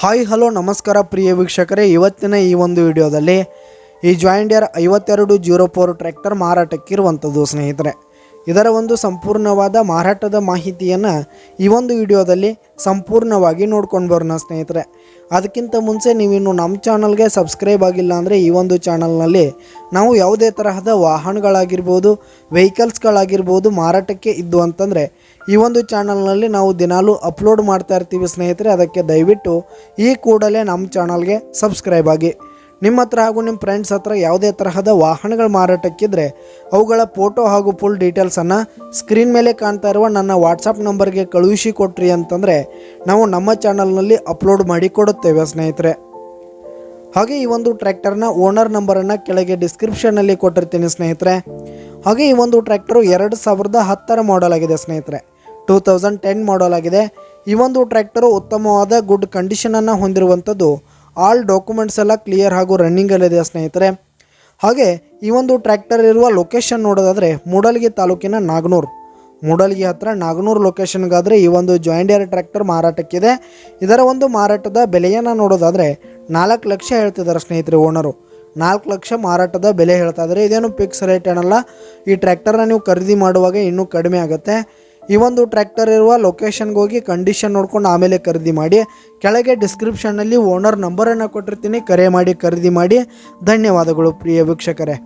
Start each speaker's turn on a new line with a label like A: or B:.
A: Hi hello ನಮಸ್ಕಾರ ಪ್ರಿಯ ವೀಕ್ಷಕರೇ, ಇವತ್ತಿನ ಈ ಒಂದು ವಿಡಿಯೋದಲ್ಲಿ ಈ ಜಾಯಿಂಟ್ ಡೀರ್ 5204 ಟ್ರ್ಯಾಕ್ಟರ್ ಮಾರಾಟಕ್ಕಿರುವಂಥದ್ದು ಸ್ನೇಹಿತರೆ. ಇದರ ಒಂದು ಸಂಪೂರ್ಣವಾದ ಮಾರಾಟದ ಮಾಹಿತಿಯನ್ನು ಈ ಒಂದು ವಿಡಿಯೋದಲ್ಲಿ ಸಂಪೂರ್ಣವಾಗಿ ನೋಡ್ಕೊಂಡು ಬರೋಣ ಸ್ನೇಹಿತರೆ. ಅದಕ್ಕಿಂತ ಮುಂಚೆ ನೀವಿನ್ನು ನಮ್ಮ ಚಾನಲ್ಗೆ ಸಬ್ಸ್ಕ್ರೈಬ್ ಆಗಿಲ್ಲ ಅಂದರೆ ಈ ಒಂದು ಚಾನಲ್ನಲ್ಲಿ ನಾವು ಯಾವುದೇ ತರಹದ ವಾಹನಗಳಾಗಿರ್ಬೋದು, ವೆಹಿಕಲ್ಸ್ಗಳಾಗಿರ್ಬೋದು ಮಾರಾಟಕ್ಕೆ ಇದ್ದು ಅಂತಂದರೆ ಈ ಒಂದು ಚಾನಲ್ನಲ್ಲಿ ನಾವು ದಿನಾಲೂ ಅಪ್ಲೋಡ್ ಮಾಡ್ತಾ ಇರ್ತೀವಿ ಸ್ನೇಹಿತರೆ. ಅದಕ್ಕೆ ದಯವಿಟ್ಟು ಈ ಕೂಡಲೇ ನಮ್ಮ ಚಾನಲ್ಗೆ ಸಬ್ಸ್ಕ್ರೈಬ್ ಆಗಿ. ನಿಮ್ಮ ಹತ್ರ ಹಾಗೂ ನಿಮ್ಮ ಫ್ರೆಂಡ್ಸ್ ಹತ್ರ ಯಾವುದೇ ತರಹದ ವಾಹನಗಳು ಮಾರಾಟಕ್ಕಿದ್ರೆ ಅವುಗಳ ಫೋಟೋ ಹಾಗೂ ಫುಲ್ ಡೀಟೇಲ್ಸನ್ನು ಸ್ಕ್ರೀನ್ ಮೇಲೆ ಕಾಣ್ತಾ ಇರುವ ನನ್ನ ವಾಟ್ಸಪ್ ನಂಬರ್ಗೆ ಕಳುಹಿಸಿ ಕೊಟ್ರಿ ಅಂತಂದರೆ ನಾವು ನಮ್ಮ ಚಾನಲ್ನಲ್ಲಿ ಅಪ್ಲೋಡ್ ಮಾಡಿ ಕೊಡುತ್ತೇವೆ ಸ್ನೇಹಿತರೆ. ಹಾಗೆ ಈ ಒಂದು ಟ್ರ್ಯಾಕ್ಟರ್ನ ಓನರ್ ನಂಬರನ್ನು ಕೆಳಗೆ ಡಿಸ್ಕ್ರಿಪ್ಷನ್ನಲ್ಲಿ ಕೊಟ್ಟಿರ್ತೀನಿ ಸ್ನೇಹಿತರೆ. ಹಾಗೆ ಈ ಒಂದು ಟ್ರ್ಯಾಕ್ಟರು 2010 ಮಾಡೆಲ್ ಆಗಿದೆ ಸ್ನೇಹಿತರೆ. 2010 ಮಾಡೆಲ್ ಆಗಿದೆ. ಈ ಒಂದು ಟ್ರ್ಯಾಕ್ಟರು ಉತ್ತಮವಾದ ಗುಡ್ ಕಂಡೀಷನನ್ನು ಹೊಂದಿರುವಂಥದ್ದು. ಆಲ್ ಡಾಕ್ಯುಮೆಂಟ್ಸ್ ಎಲ್ಲ ಕ್ಲಿಯರ್ ಹಾಗೂ ರನ್ನಿಂಗಲ್ಲಿದೆ ಸ್ನೇಹಿತರೆ. ಹಾಗೆ ಈ ಒಂದು ಟ್ರ್ಯಾಕ್ಟರ್ ಇರುವ ಲೊಕೇಶನ್ ನೋಡೋದಾದರೆ ಮೂಡಲಗಿ ತಾಲೂಕಿನ ಮೂಡಲಗಿ ಹತ್ರ ನಾಗನೂರು ಲೊಕೇಶನ್ಗಾದರೆ ಈ ಒಂದು ಜಾಯಿಂಟ್ ಡೀರ್ ಟ್ರ್ಯಾಕ್ಟರ್ ಮಾರಾಟಕ್ಕಿದೆ. ಇದರ ಒಂದು ಮಾರಾಟದ ಬೆಲೆಯನ್ನು ನೋಡೋದಾದರೆ 4 ಲಕ್ಷ ಹೇಳ್ತಿದ್ದಾರೆ ಸ್ನೇಹಿತರೆ. ಓನರು 4 ಲಕ್ಷ ಮಾರಾಟದ ಬೆಲೆ ಹೇಳ್ತಾ ಇದ್ದಾರೆ. ಇದೇನು ಫಿಕ್ಸ್ ರೇಟ್ ಏನಲ್ಲ. ಈ ಟ್ರ್ಯಾಕ್ಟರ್ನ ನೀವು ಖರೀದಿ ಮಾಡುವಾಗ ಇನ್ನೂ ಕಡಿಮೆ ಆಗುತ್ತೆ. ಈ ಒಂದು ಟ್ರ್ಯಾಕ್ಟರ್ ಇರುವ ಲೊಕೇಶನ್ಗೆ ಹೋಗಿ ಕಂಡೀಷನ್ ನೋಡ್ಕೊಂಡು ಆಮೇಲೆ ಖರೀದಿ ಮಾಡಿ. ಕೆಳಗೆ ಡಿಸ್ಕ್ರಿಪ್ಷನ್ನಲ್ಲಿ ಓನರ್ ನಂಬರನ್ನು ಕೊಟ್ಟಿರ್ತೀನಿ, ಕರೆ ಮಾಡಿ ಖರೀದಿ ಮಾಡಿ. ಧನ್ಯವಾದಗಳು ಪ್ರಿಯ ವೀಕ್ಷಕರೇ.